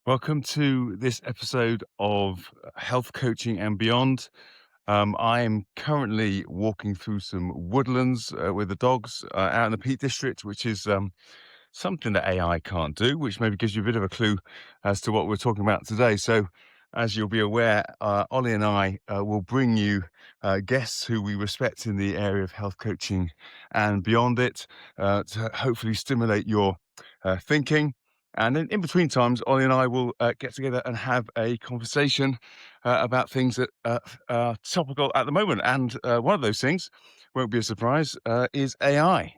Welcome to this episode of Health Coaching and Beyond. I am currently walking through some woodlands with the dogs out in the Peak District, which is something that AI can't do, which maybe gives you a bit of a clue as to what we're talking about today. So, as you'll be aware, Ollie and I will bring you guests who we respect in the area of health coaching and beyond it to hopefully stimulate your thinking. And then in between times, Ollie and I will get together and have a conversation about things that are topical at the moment. And one of those things, won't be a surprise, is AI.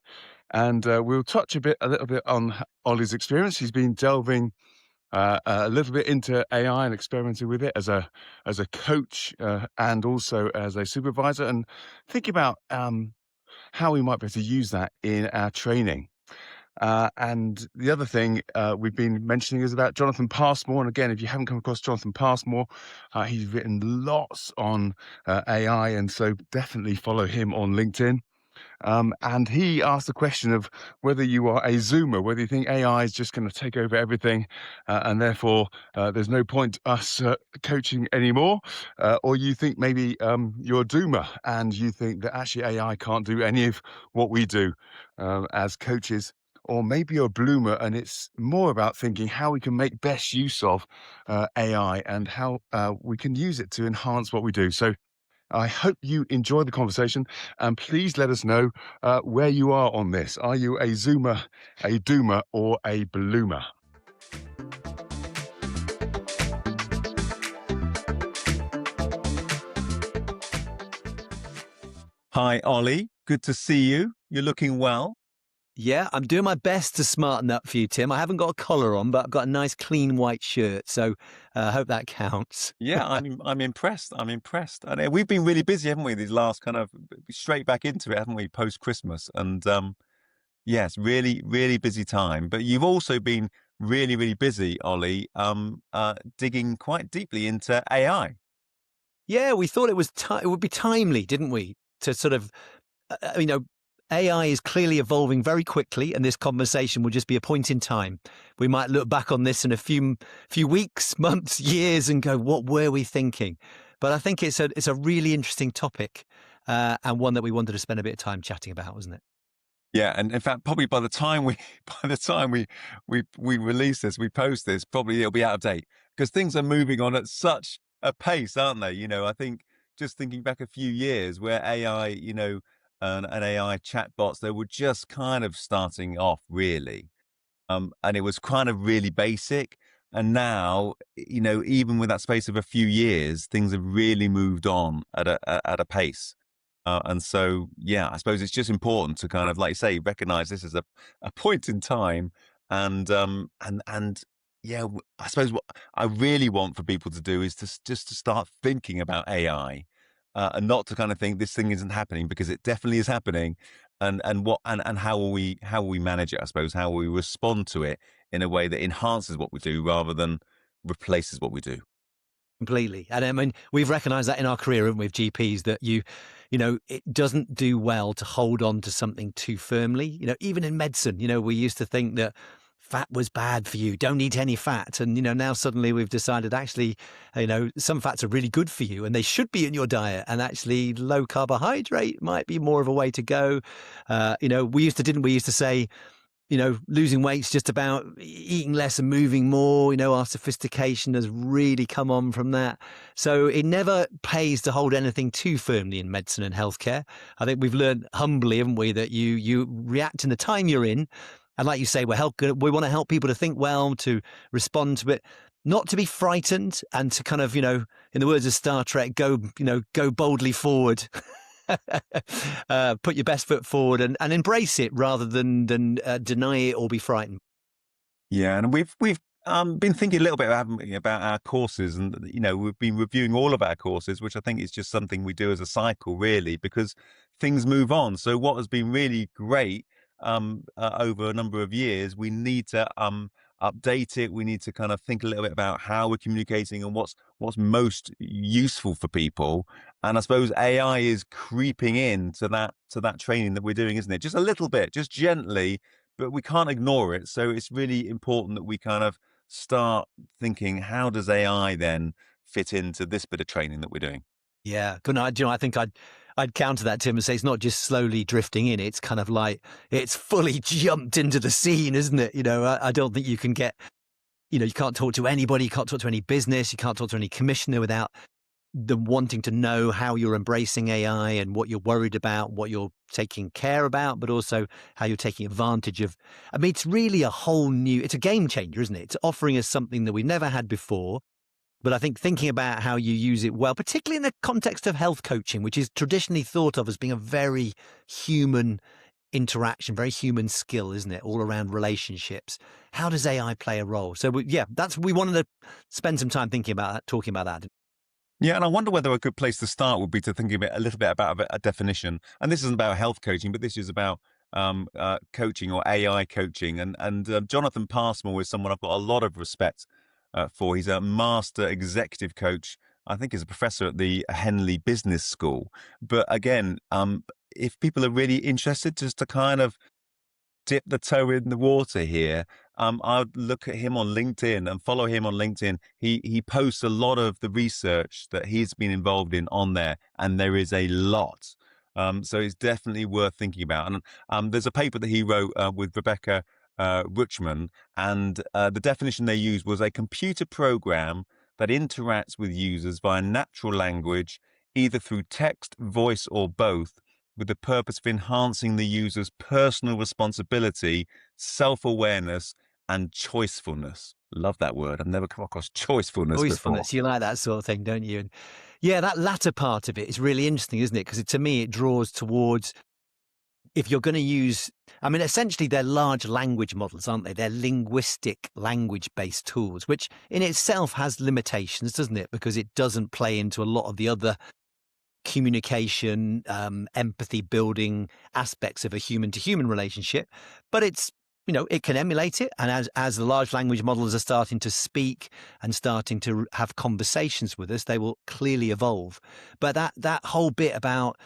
And we'll touch a little bit on Ollie's experience. He's been delving a little bit into AI and experimenting with it as a coach and also as a supervisor, and think about how we might be able to use that in our training. And the other thing we've been mentioning is about Jonathan Passmore. And again, if you haven't come across Jonathan Passmore, he's written lots on AI, and so definitely follow him on LinkedIn. And he asked the question of whether you are a Zoomer, whether you think AI is just going to take over everything, and therefore there's no point us coaching anymore, or you think maybe you're a Doomer and you think that actually AI can't do any of what we do as coaches. Or maybe you're a bloomer and it's more about thinking how we can make best use of AI and how we can use it to enhance what we do. So I hope you enjoy the conversation, and please let us know where you are on this. Are you a Zoomer, a Doomer, or a Bloomer? Hi, Ollie. Good to see you. You're looking well. Yeah, I'm doing my best to smarten up for you, Tim. I haven't got a collar on, but I've got a nice clean white shirt, so I hope that counts. Yeah, I'm impressed. I'm impressed. And we've been really busy, haven't we? These last kind of straight back into it, haven't we? Post Christmas, and yes, really busy time. But you've also been really busy, Ollie. Digging quite deeply into AI. Yeah, we thought it would be timely, didn't we? To sort of, you know, AI is clearly evolving very quickly, and this conversation will just be a point in time. We might look back on this in a few weeks, months, years, and go, "What were we thinking?" But I think it's a really interesting topic, and one that we wanted to spend a bit of time chatting about, wasn't it? Yeah, and in fact, probably by the time we by the time we release this, we post this, probably it'll be out of date because things are moving on at such a pace, aren't they? I think just thinking back a few years where AI, and AI chatbots, they were just kind of starting off really, and it was kind of really basic. And now, even with that space of a few years, things have really moved on at a pace. And so, yeah, I suppose it's just important to kind of, like you say, recognize this as a point in time. And yeah, I suppose what I really want for people to do is just to start thinking about AI, and not to kind of think this thing isn't happening because it definitely is happening. And how will we manage it? I suppose how will we respond to it in a way that enhances what we do rather than replaces what we do. Completely. And I mean, we've recognized that in our career, haven't we, with GPs, that it doesn't do well to hold on to something too firmly. Even in medicine, we used to think that fat was bad for you. Don't eat any fat. And, now suddenly we've decided actually, some fats are really good for you and they should be in your diet. And actually low carbohydrate might be more of a way to go. Didn't we used to say, losing weight's just about eating less and moving more. Our sophistication has really come on from that. So it never pays to hold anything too firmly in medicine and healthcare. I think we've learned humbly, haven't we, that you react in the time you're in. And like you say, we want to help people to think well, to respond to it, not to be frightened, and to kind of, in the words of Star Trek, go boldly forward. Put your best foot forward and embrace it rather than deny it or be frightened. Yeah, and we've been thinking a little bit, haven't we, about our courses, and we've been reviewing all of our courses, which I think is just something we do as a cycle, really, because things move on. So what has been really great over a number of years, we need to update it. We need to kind of think a little bit about how we're communicating and what's most useful for people. And I suppose AI is creeping in to that training that we're doing, isn't it? Just a little bit, just gently, but we can't ignore it. So it's really important that we kind of start thinking, how does AI then fit into this bit of training that we're doing? Yeah, good night. I think I'd counter that, Tim, and say it's not just slowly drifting in. It's kind of like it's fully jumped into the scene, isn't it? I don't think you can get, you can't talk to anybody, you can't talk to any business, you can't talk to any commissioner without them wanting to know how you're embracing AI and what you're worried about, what you're taking care about, but also how you're taking advantage of. I mean, it's really it's a game changer, isn't it? It's offering us something that we've never had before. But I think thinking about how you use it well, particularly in the context of health coaching, which is traditionally thought of as being a very human interaction, very human skill, isn't it? All around relationships. How does AI play a role? So, we wanted to spend some time thinking about that, talking about that. Yeah, and I wonder whether a good place to start would be to think a little bit about a definition. And this isn't about health coaching, but this is about coaching or AI coaching. And Jonathan Passmore is someone I've got a lot of respect for. He's a master executive coach. I think he's a professor at the Henley Business School. But again, if people are really interested, just to kind of dip the toe in the water here, I'd look at him on LinkedIn and follow him on LinkedIn. He posts a lot of the research that he's been involved in on there, and there is a lot. So it's definitely worth thinking about. And there's a paper that he wrote with Rebecca Ruchman, and the definition they used was a computer program that interacts with users via natural language, either through text, voice, or both, with the purpose of enhancing the user's personal responsibility, self-awareness, and choicefulness. Love that word. I've never come across choicefulness before. Choicefulness, you like that sort of thing, don't you? And yeah, that latter part of it is really interesting, isn't it? Because to me, it draws towards if you're going to use, I mean, essentially they're large language models, aren't they? They're linguistic language-based tools, which in itself has limitations, doesn't it? Because it doesn't play into a lot of the other communication, empathy building aspects of a human to human relationship, but it can emulate it. And as the large language models are starting to speak and starting to have conversations with us, they will clearly evolve. But that whole bit about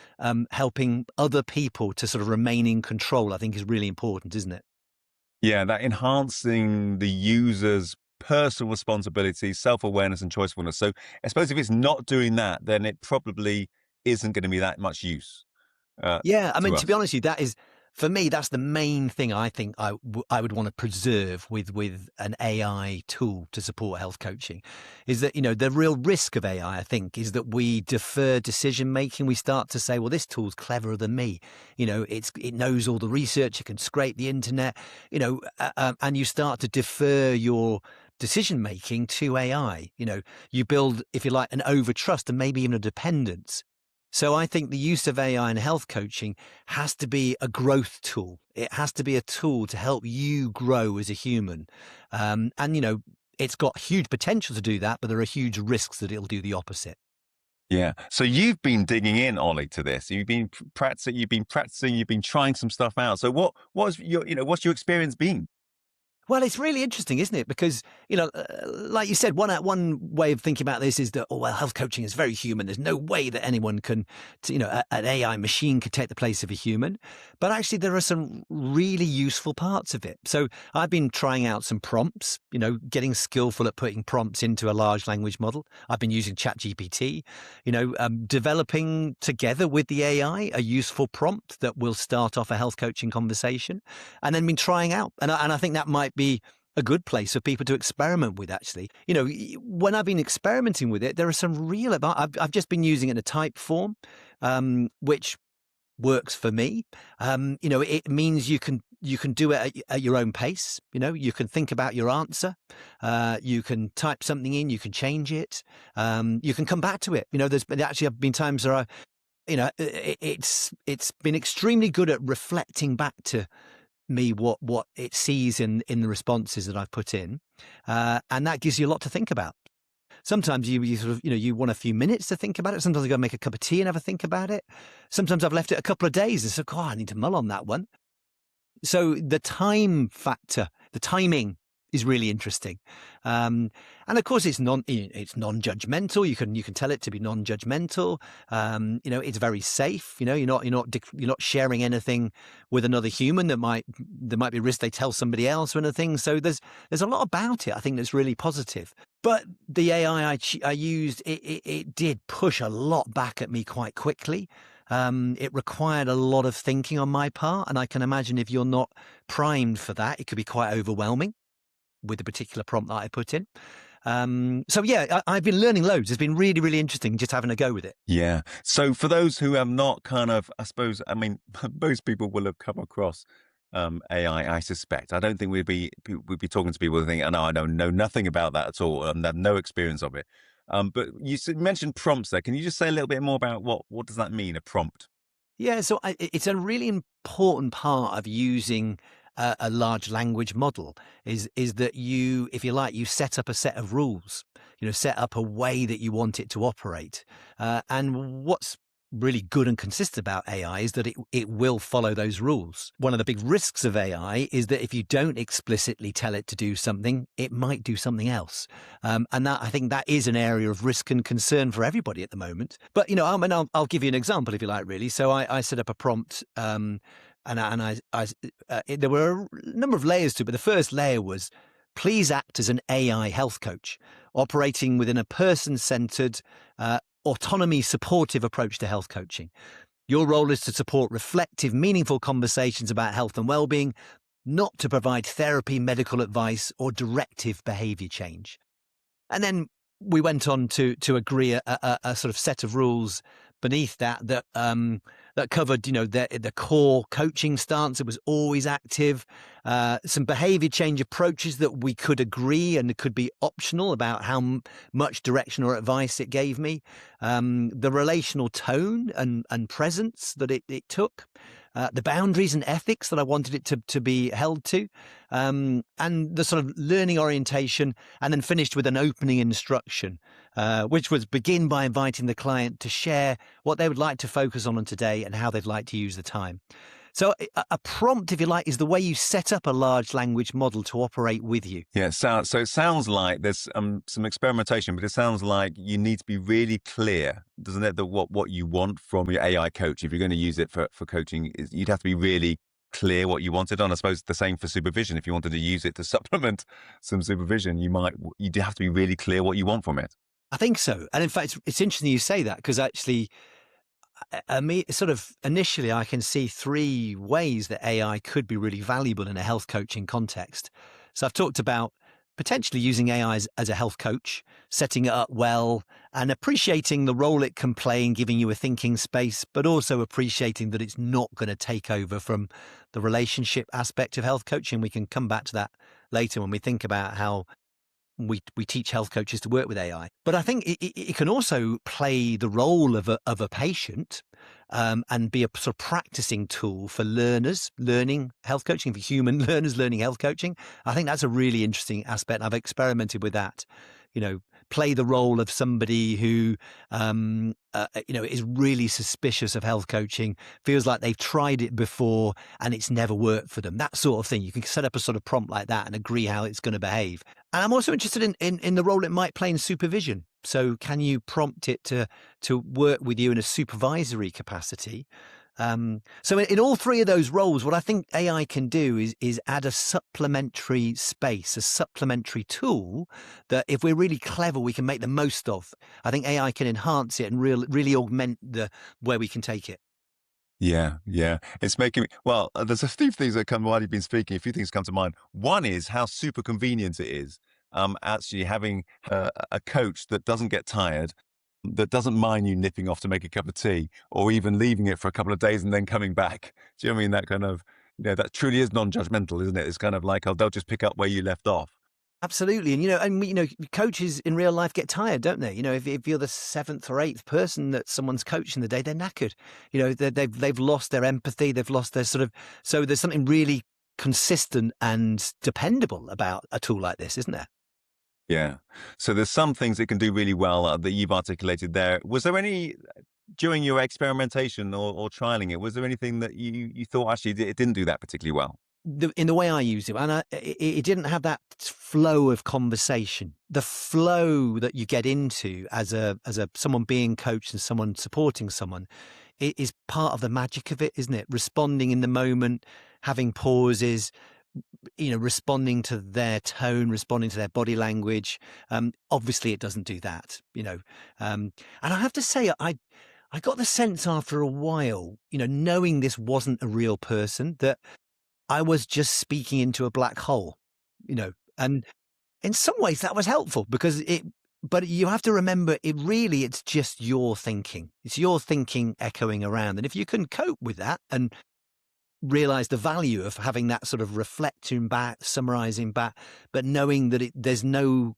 helping other people to sort of remain in control, I think is really important, isn't it? Yeah, that enhancing the user's personal responsibility, self-awareness, and choicefulness. So I suppose if it's not doing that, then it probably isn't going to be that much use Yeah, I to mean, to be us. honest with you, that is for me. That's the main thing I think I would want to preserve with an AI tool to support health coaching, is that the real risk of AI, I think, is that we defer decision making. We start to say, well, this tool's cleverer than me. It knows all the research. It can scrape the internet. And you start to defer your decision making to AI. You build, if you like, an over trust and maybe even a dependence. So I think the use of AI in health coaching has to be a growth tool. It has to be a tool to help you grow as a human. And it's got huge potential to do that, but there are huge risks that it'll do the opposite. Yeah. So you've been digging in, Ollie, to this. You've been practicing. You've been trying some stuff out. So what's what's your experience been? Well, it's really interesting, isn't it? Because, like you said, one way of thinking about this is that, oh, well, health coaching is very human. There's no way that anyone can, an AI machine could take the place of a human. But actually, there are some really useful parts of it. So I've been trying out some prompts, getting skillful at putting prompts into a large language model. I've been using ChatGPT, developing together with the AI a useful prompt that will start off a health coaching conversation, and then been trying out. And I think that might be a good place for people to experiment with, actually. When I've been experimenting with it, there are some real, I've just been using it in a type form, which works for me. It means you can do it at your own pace. You can think about your answer. You can type something in, you can change it. You can come back to it. There's been times where it's been extremely good at reflecting back to me what it sees in the responses that I've put in, and that gives you a lot to think about. Sometimes you sort of you want a few minutes to think about it. Sometimes I go make a cup of tea and have a think about it. Sometimes I've left it a couple of days and said, "Oh, I need to mull on that one." So the time factor, the timing is really interesting. And of course, it's non-judgmental. You can tell it to be non-judgmental. It's very safe. You're not sharing anything with another human there might be risk they tell somebody else or anything. So there's a lot about it, I think, that's really positive. But the AI I used, it did push a lot back at me quite quickly. It required a lot of thinking on my part, and I can imagine if you're not primed for that, it could be quite overwhelming with the particular prompt that I put in. So yeah, I've been learning loads. It's been really, really interesting just having a go with it. Yeah. So for those who have not kind of, I suppose, I mean, most people will have come across AI, I suspect. I don't think we'd be talking to people who think, oh, no, I don't know nothing about that at all and have no experience of it. But you mentioned prompts there. Can you just say a little bit more about what does that mean, a prompt? Yeah, so it's a really important part of using a large language model is that you, if you like, you set up a set of rules, set up a way that you want it to operate. And what's really good and consistent about AI is that it will follow those rules. One of the big risks of AI is that if you don't explicitly tell it to do something, it might do something else. And I think that is an area of risk and concern for everybody at the moment. But, I'll give you an example if you like, really. So I set up a prompt and there were a number of layers to it, but the first layer was, please act as an AI health coach, operating within a person-centered, autonomy supportive approach to health coaching. Your role is to support reflective, meaningful conversations about health and well-being, not to provide therapy, medical advice, or directive behavior change. And then we went on to agree a sort of set of rules beneath that covered, the core coaching stance. It was always active. Some behavior change approaches that we could agree and it could be optional about how much direction or advice it gave me. The relational tone and presence that it took. The boundaries and ethics that I wanted it to be held to, and the sort of learning orientation, and then finished with an opening instruction, which was begin by inviting the client to share what they would like to focus on today and how they'd like to use the time. So a prompt, if you like, is the way you set up a large language model to operate with you. Yeah, so it sounds like there's some experimentation, but it sounds like you need to be really clear, doesn't it, that what you want from your AI coach, if you're going to use it for coaching, you'd have to be really clear what you wanted. And I suppose the same for supervision. If you wanted to use it to supplement some supervision, you'd have to be really clear what you want from it. I think so. And in fact, it's interesting you say that, because actually, sort of initially, I can see three ways that AI could be really valuable in a health coaching context. So I've talked about potentially using AI as a health coach, setting it up well, and appreciating the role it can play in giving you a thinking space, but also appreciating that it's not going to take over from the relationship aspect of health coaching. We can come back to that later when we think about how we teach health coaches to work with AI. But I think it can also play the role of a patient, and be a sort of practicing tool for learners learning health coaching, for human learners learning health coaching. I think that's a really interesting aspect. I've experimented with that. Play the role of somebody who, is really suspicious of health coaching, feels like they've tried it before and it's never worked for them. That sort of thing. You can set up a sort of prompt like that and agree how it's going to behave. And I'm also interested in the role it might play in supervision. So can you prompt it to work with you in a supervisory capacity? So in all three of those roles, what I think AI can do is add a supplementary space, a supplementary tool that if we're really clever, we can make the most of. I think AI can enhance it and really augment where we can take it. Yeah, yeah. It's making me, well, there's a few things that come while you've been speaking, a few things come to mind. One is how super convenient it is, actually having a coach that doesn't get tired, that doesn't mind you nipping off to make a cup of tea, or even leaving it for a couple of days and then coming back. Do you know what I mean? That kind of, that truly is non-judgmental, isn't it? It's kind of like, oh, they'll just pick up where you left off. Absolutely. And, coaches in real life get tired, don't they? If you're the seventh or eighth person that someone's coaching the day, they're knackered. They've lost their empathy. They've lost their so there's something really consistent and dependable about a tool like this, isn't there? Yeah. So there's some things it can do really well that you've articulated there. Was there any, during your experimentation or trialing it, was there anything that you thought actually it didn't do that particularly well? in the way I used it, and it didn't have that flow of conversation. The flow that you get into as a someone being coached and someone supporting someone, it is part of the magic of it, isn't it? Responding in the moment, having pauses, responding to their tone, responding to their body language. Obviously, it doesn't do that, and I have to say, I got the sense after a while, knowing this wasn't a real person, that I was just speaking into a black hole, and in some ways that was helpful because but you have to remember it's just your thinking. It's your thinking echoing around. And if you can cope with that and realize the value of having that sort of reflecting back, summarizing back, but knowing that there's not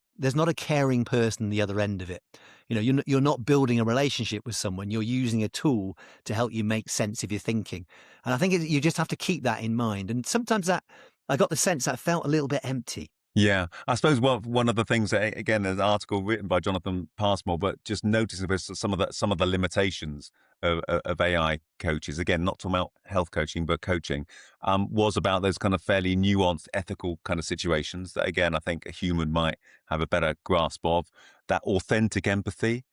a caring person the other end of it. You're not building a relationship with someone. You're using a tool to help you make sense of your thinking. And I think you just have to keep that in mind. And sometimes I got the sense that felt a little bit empty. Yeah, I suppose one of the things that, again, there's an article written by Jonathan Passmore, but just noticing some of the limitations of AI coaches. Again, not talking about health coaching, but coaching, was about those kind of fairly nuanced ethical kind of situations that, again, I think a human might have a better grasp of. That authentic empathy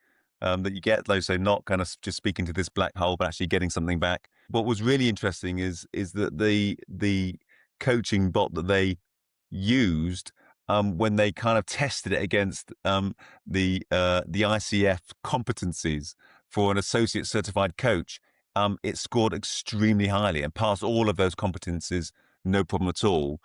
that you get, though, so not kind of just speaking to this black hole, but actually getting something back. What was really interesting is that the coaching bot that they used, when they kind of tested it against the ICF competencies for an associate certified coach, it scored extremely highly and passed all of those competencies, no problem at all.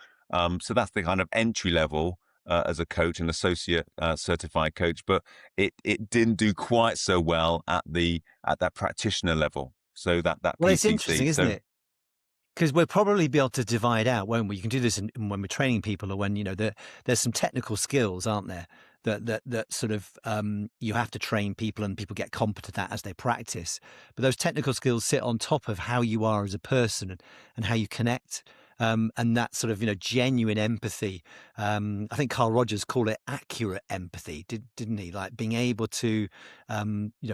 So that's the kind of entry level as a coach, an associate certified coach, but it didn't do quite so well at that practitioner level. So that Well, it's PCC. interesting, isn't it? Because we'll probably be able to divide out, won't we? You can do this when we're training people, or when there's some technical skills, aren't there? That sort of you have to train people, and people get competent at as they practice. But those technical skills sit on top of how you are as a person and how you connect. And that sort of genuine empathy. I think Carl Rogers called it accurate empathy, didn't he? Like being able to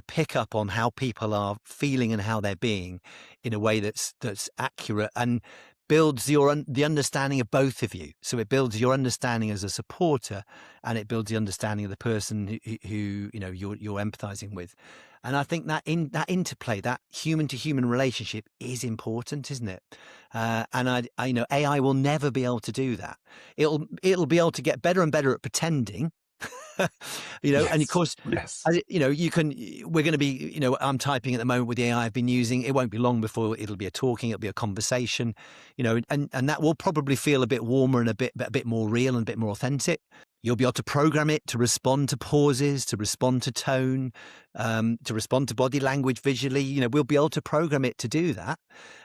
pick up on how people are feeling and how they're being in a way that's accurate and builds the understanding of both of you. So it builds your understanding as a supporter, and it builds the understanding of the person who you're empathizing with. And I think that interplay, that human to human relationship, is important, isn't it? And I AI will never be able to do that. It'll be able to get better and better at pretending. And of course, Yes. we're going to be, I'm typing at the moment with the AI I've been using. It won't be long before it'll be it'll be a conversation, and that will probably feel a bit warmer and a bit more real and a bit more authentic. You'll be able to program it to respond to pauses, to respond to tone, to respond to body language visually. We'll be able to program it to do that.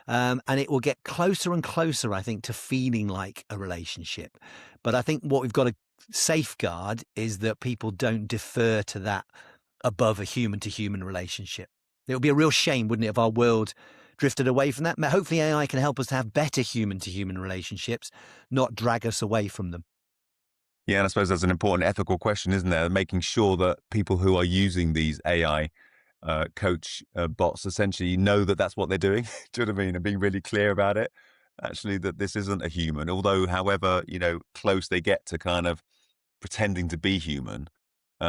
And it will get closer and closer, I think, to feeling like a relationship. But I think what we've got to safeguard is that people don't defer to that above a human to human relationship. It would be a real shame, wouldn't it, if our world drifted away from that? Hopefully AI can help us to have better human to human relationships, not drag us away from them. Yeah, and I suppose that's an important ethical question, isn't there? Making sure that people who are using these AI coach bots essentially know that that's what they're doing. Do you know what I mean? And being really clear about it. Actually, that this isn't a human. Although, however, close they get to kind of pretending to be human,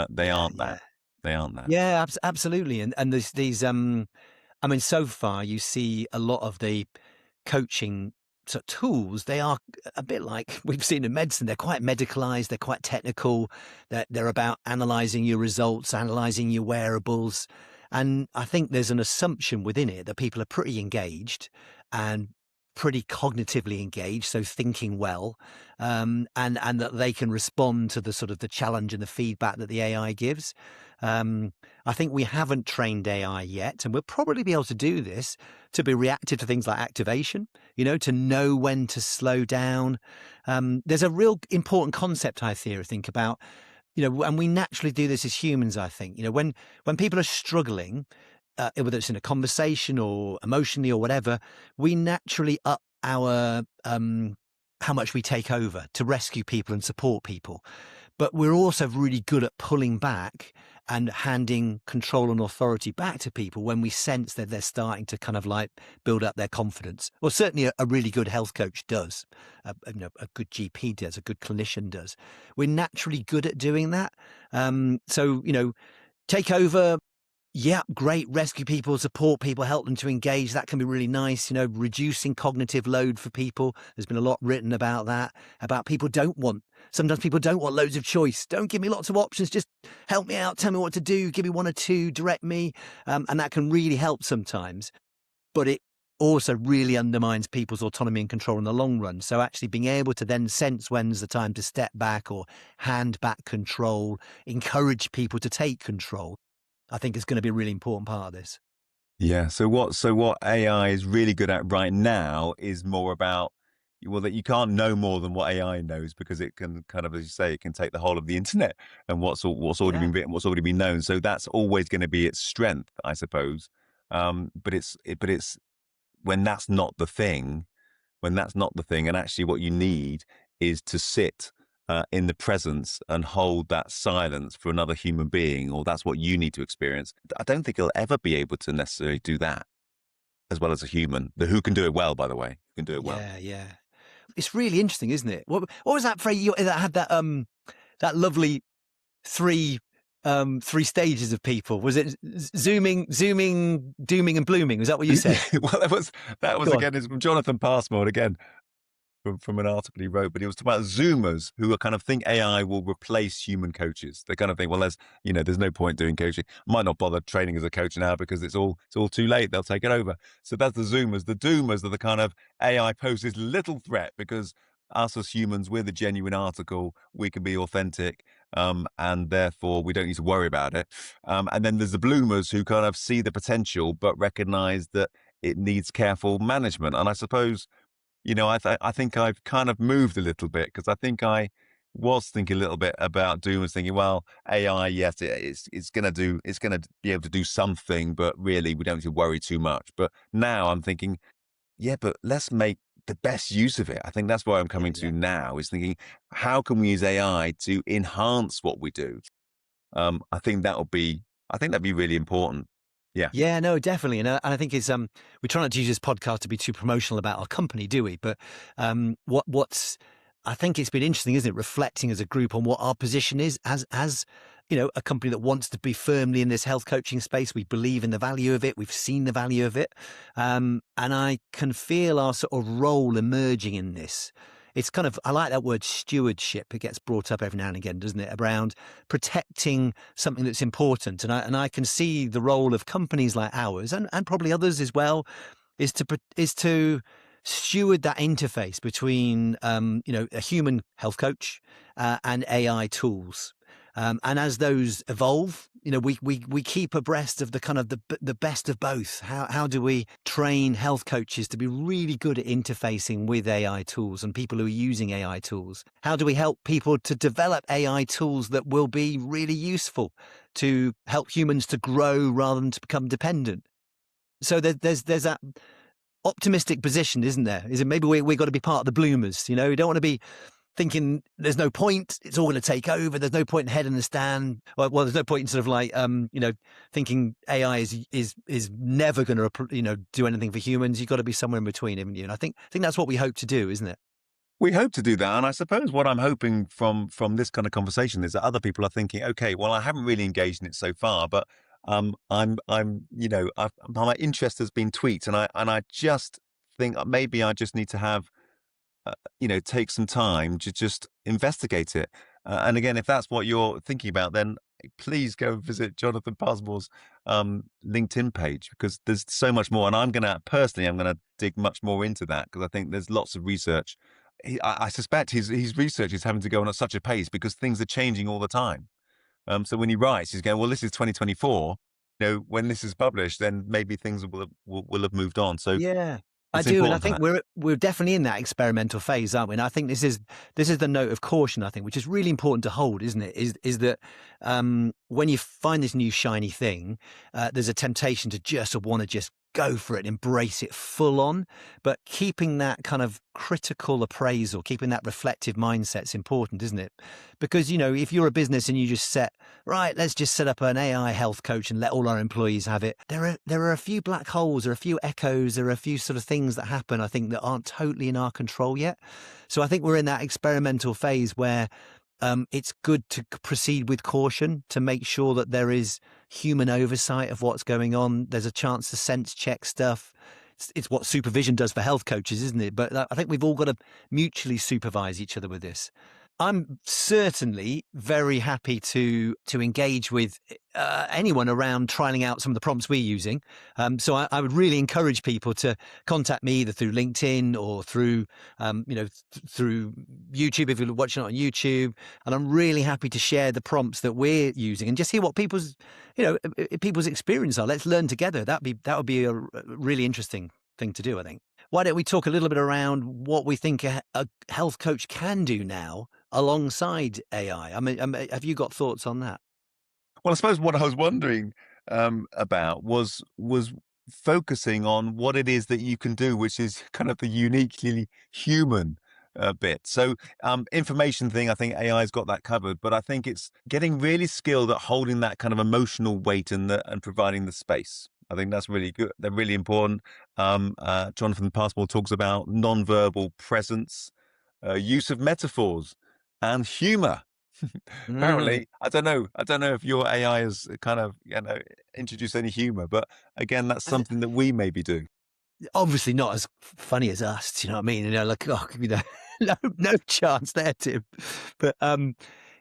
they Yeah, aren't yeah. that. They aren't that. Yeah, absolutely. And there's these so far you see a lot of the coaching sort of tools, they are a bit like we've seen in medicine. They're quite medicalized, they're quite technical, they're about analyzing your results, analyzing your wearables. And I think there's an assumption within it that people are pretty engaged and pretty cognitively engaged, so thinking well, and that they can respond to the sort of the challenge and the feedback that the AI gives. I think we haven't trained AI yet, and we'll probably be able to do this to be reactive to things like activation, to know when to slow down. There's a real important concept I think about, and we naturally do this as humans, I think, when people are struggling, whether it's in a conversation or emotionally or whatever, we naturally up our how much we take over to rescue people and support people. But we're also really good at pulling back and handing control and authority back to people when we sense that they're starting to kind of like build up their confidence. Well, certainly a really good health coach does, a good GP does, a good clinician does. We're naturally good at doing that. So, take over. Yeah, great. Rescue people, support people, help them to engage. That can be really nice. Reducing cognitive load for people. There's been a lot written about that, about sometimes people don't want loads of choice. Don't give me lots of options. Just help me out. Tell me what to do. Give me one or two, direct me. And that can really help sometimes. But it also really undermines people's autonomy and control in the long run. So actually being able to then sense when's the time to step back or hand back control, encourage people to take control, I think is going to be a really important part of this. Yeah. So what AI is really good at right now is more about, well, that you can't know more than what AI knows, because it can kind of, as you say, it can take the whole of the internet and what's already Yeah. been written, what's already been known. So that's always going to be its strength, I suppose. But it's when that's not the thing, and actually what you need is to sit in the presence and hold that silence for another human being, or that's what you need to experience. I don't think he'll ever be able to necessarily do that as well as a human. Who can do it well, by the way, who can do it well. Yeah, yeah. It's really interesting, isn't it? What was that phrase that had that lovely three three stages of people? Was it zooming, dooming, and blooming? Was that what you Yeah, said? well, that was Go on. again, is from Jonathan Passmore again, from an article he wrote, but he was talking about Zoomers who are kind of think AI will replace human coaches. They kind of think, well, there's no point doing coaching. Might not bother training as a coach now because it's all too late. They'll take it over. So that's the Zoomers. The Doomers are the kind of AI poses little threat because us as humans, we're the genuine article. We can be authentic, and therefore we don't need to worry about it. And then there's the Bloomers who kind of see the potential but recognize that it needs careful management. And I suppose I think I've kind of moved a little bit, because I think I was thinking a little bit about doom, was thinking, well, AI, yes, it's going to be able to do something, but really we don't need to worry too much. But now I'm thinking, yeah, but let's make the best use of it. I think that's where I'm Yeah, coming to yeah. now, is thinking, how can we use AI to enhance what we do? I think that'd be really important. Yeah. Yeah, no, definitely, and I think it's we try not to use this podcast to be too promotional about our company, do we? But what's I think it's been interesting, isn't it, reflecting as a group on what our position is as a company that wants to be firmly in this health coaching space. We believe in the value of it. We've seen the value of it, and I can feel our sort of role emerging in this. It's kind of, I like that word stewardship. It gets brought up every now and again, doesn't it? Around protecting something that's important. And I can see the role of companies like ours, and probably others as well, is to steward that interface between a human health coach and AI tools. And as those evolve, we keep abreast of the kind of the best of both. How do we train health coaches to be really good at interfacing with AI tools and people who are using AI tools? How do we help people to develop AI tools that will be really useful to help humans to grow rather than to become dependent? So there's that optimistic position, isn't there? Is it maybe we got to be part of the bloomers? We don't want to be thinking there's no point, it's all going to take over, there's no point in head in the stand. Well, there's no point in sort of like thinking AI is never going to do anything for humans. You've got to be somewhere in between, haven't you? And I think that's what we hope to do, isn't it? We hope to do that, and I suppose what I'm hoping from this kind of conversation is that other people are thinking, okay, well, I haven't really engaged in it so far, but my interest has been tweaked, and I just think maybe I just need to have take some time to just investigate it. And again, if that's what you're thinking about, then please go visit Jonathan Passmore's LinkedIn page, because there's so much more. And I'm going to dig much more into that, because I think there's lots of research. I suspect his research is having to go on at such a pace because things are changing all the time. So when he writes, he's going, well, this is 2024. When this is published, then maybe things will have moved on. So Yeah, I it's do, and I important for think that. we're definitely in that experimental phase, aren't we? And I think this is the note of caution, I think, which is really important to hold, isn't it? Is that when you find this new shiny thing, there's a temptation to just want to just go for it, embrace it full on. But keeping that kind of critical appraisal, keeping that reflective mindset's important, isn't it? Because, if you're a business and you just right, let's just set up an AI health coach and let all our employees have it. There are a few black holes, there are a few echoes, there are a few sort of things that happen, I think, that aren't totally in our control yet. So I think we're in that experimental phase where it's good to proceed with caution, to make sure that there is human oversight of what's going on. There's a chance to sense check stuff. It's what supervision does for health coaches, isn't it? But I think we've all got to mutually supervise each other with this. I'm certainly very happy to engage with anyone around trialing out some of the prompts we're using. So I would really encourage people to contact me either through LinkedIn or through through YouTube if you're watching it on YouTube. And I'm really happy to share the prompts that we're using and just hear what people's experience are. Let's learn together. That would be a really interesting thing to do, I think. Why don't we talk a little bit around what we think a health coach can do now alongside AI? I mean, have you got thoughts on that? Well, I suppose what I was wondering about was focusing on what it is that you can do, which is kind of the uniquely human bit. So, information thing, I think AI's got that covered, but I think it's getting really skilled at holding that kind of emotional weight and providing the space. I think that's really good. They're really important. Jonathan Passmore talks about non-verbal presence, use of metaphors, and humor. Mm. Apparently, I don't know. I don't know if your AI has kind of introduced any humor, but again, that's something that we maybe do. Obviously not as funny as us, do you know what I mean? No chance there, Tim. But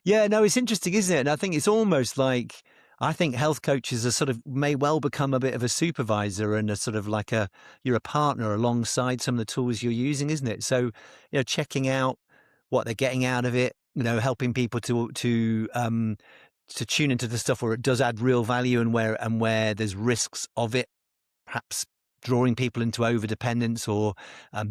yeah, no, it's interesting, isn't it? And I think it's almost like I think health coaches are sort of may well become a bit of a supervisor and a sort of like you're a partner alongside some of the tools you're using, isn't it? So, checking out what they're getting out of it, helping people to tune into the stuff where it does add real value and where there's risks of it, perhaps drawing people into over-dependence or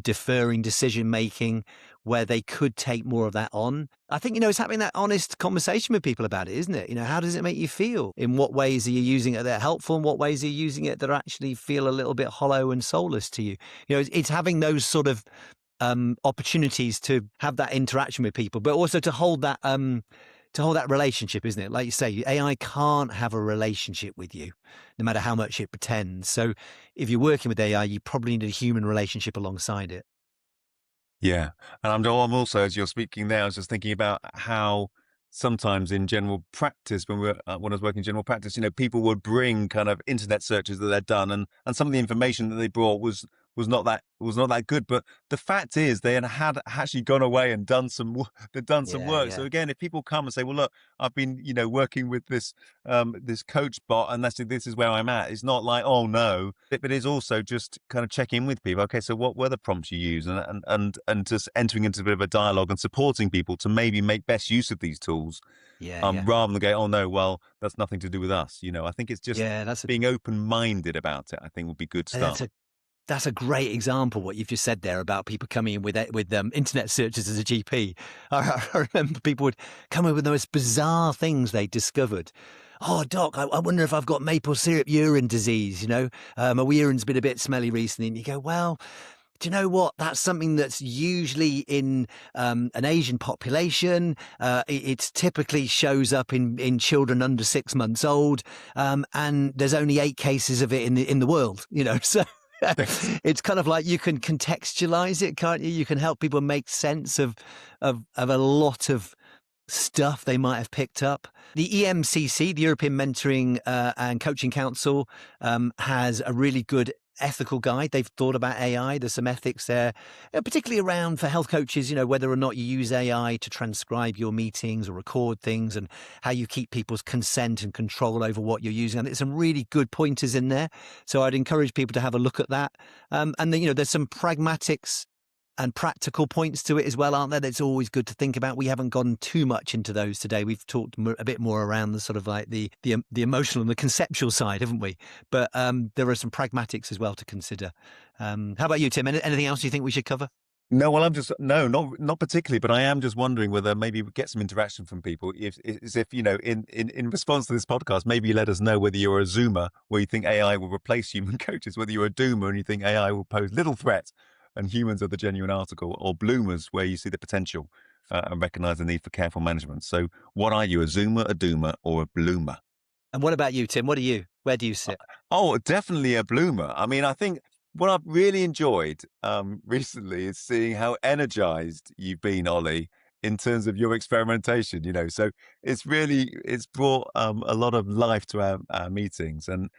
deferring decision-making where they could take more of that on. I think, it's having that honest conversation with people about it, isn't it? How does it make you feel? In what ways are you using it that are helpful? And what ways are you using it that actually feel a little bit hollow and soulless to you? It's having those sort of opportunities to have that interaction with people, but also to hold that relationship, isn't it? Like you say, AI can't have a relationship with you, no matter how much it pretends. So if you're working with AI, you probably need a human relationship alongside it. Yeah, and I'm also, as you're speaking there, I was just thinking about how sometimes in general practice, when I was working in general practice, people would bring kind of internet searches that they'd done, and some of the information that they brought was not that good. But the fact is, they had actually gone away and they'd done some Yeah, work. So yeah. again, if people come and say, "Well, look, I've been working with this this coach bot, and this is where I'm at," it's not like, "Oh no," but it's also just kind of checking in with people. Okay, so what were the prompts you use, and just entering into a bit of a dialogue and supporting people to maybe make best use of these tools, Yeah, yeah. rather than go, "Oh no, well, that's nothing to do with us." I think it's just Yeah, being open-minded about it. I think would be a good that's start. a that's a great example, what you've just said there about people coming in with internet searches as a GP. I remember people would come in with the most bizarre things they discovered. Oh, doc, I wonder if I've got maple syrup urine disease. My urine's been a bit smelly recently. And you go, well, do you know what? That's something that's usually in an Asian population. It typically shows up in children under 6 months old, and there's only 8 cases of it in the world. So it's kind of like you can contextualize it, can't you? You can help people make sense of a lot of stuff they might have picked up. The EMCC, the European Mentoring and Coaching Council, has a really good ethical guide. They've thought about AI. There's some ethics there, particularly around for health coaches, whether or not you use AI to transcribe your meetings or record things and how you keep people's consent and control over what you're using. And there's some really good pointers in there. So I'd encourage people to have a look at that. And then, there's some pragmatics and practical points to it as well, aren't there? That's always good to think about. We haven't gone too much into those today. We've talked a bit more around the sort of like the emotional and the conceptual side, haven't we? But there are some pragmatics as well to consider. How about you, Tim? Anything else you think we should cover? No, well, not particularly, but I am just wondering whether maybe we get some interaction from people. If in response to this podcast, maybe you let us know whether you're a Zoomer, where you think AI will replace human coaches, whether you're a Doomer and you think AI will pose little threat and humans are the genuine article, or Bloomers, where you see the potential and recognize the need for careful management. So, what are you, a Zoomer, a Doomer, or a Bloomer? And what about you, Tim? What are you? Where do you sit? Oh, definitely a bloomer. I mean, I think what I've really enjoyed recently is seeing how energized you've been, Ollie, in terms of your experimentation. So it's brought a lot of life to our meetings and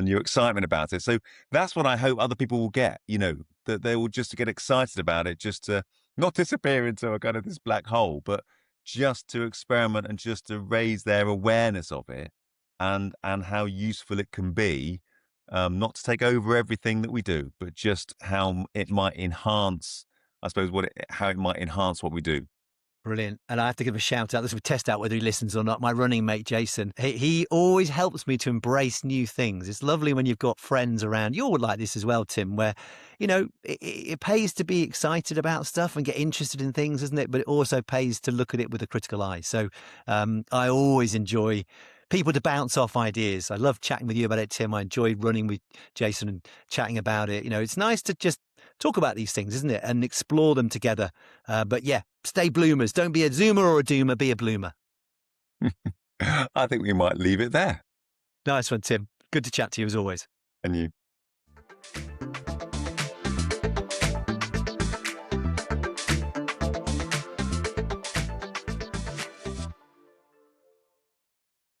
your excitement about it. So that's what I hope other people will get. That they will just get excited about it, just to not disappear into a kind of this black hole, but just to experiment and just to raise their awareness of it and how useful it can be, not to take over everything that we do, but just how it might enhance, I suppose, how it might enhance what we do. Brilliant. And I have to give a shout out. This will test out whether he listens or not. My running mate, Jason, he always helps me to embrace new things. It's lovely when you've got friends around. You're like this as well, Tim, where, it pays to be excited about stuff and get interested in things, isn't it? But it also pays to look at it with a critical eye. So I always enjoy people to bounce off ideas. I love chatting with you about it, Tim. I enjoy running with Jason and chatting about it. It's nice to just talk about these things, isn't it? And explore them together. But yeah, stay bloomers. Don't be a Zoomer or a Doomer, be a bloomer. I think we might leave it there. Nice one, Tim. Good to chat to you as always. And you.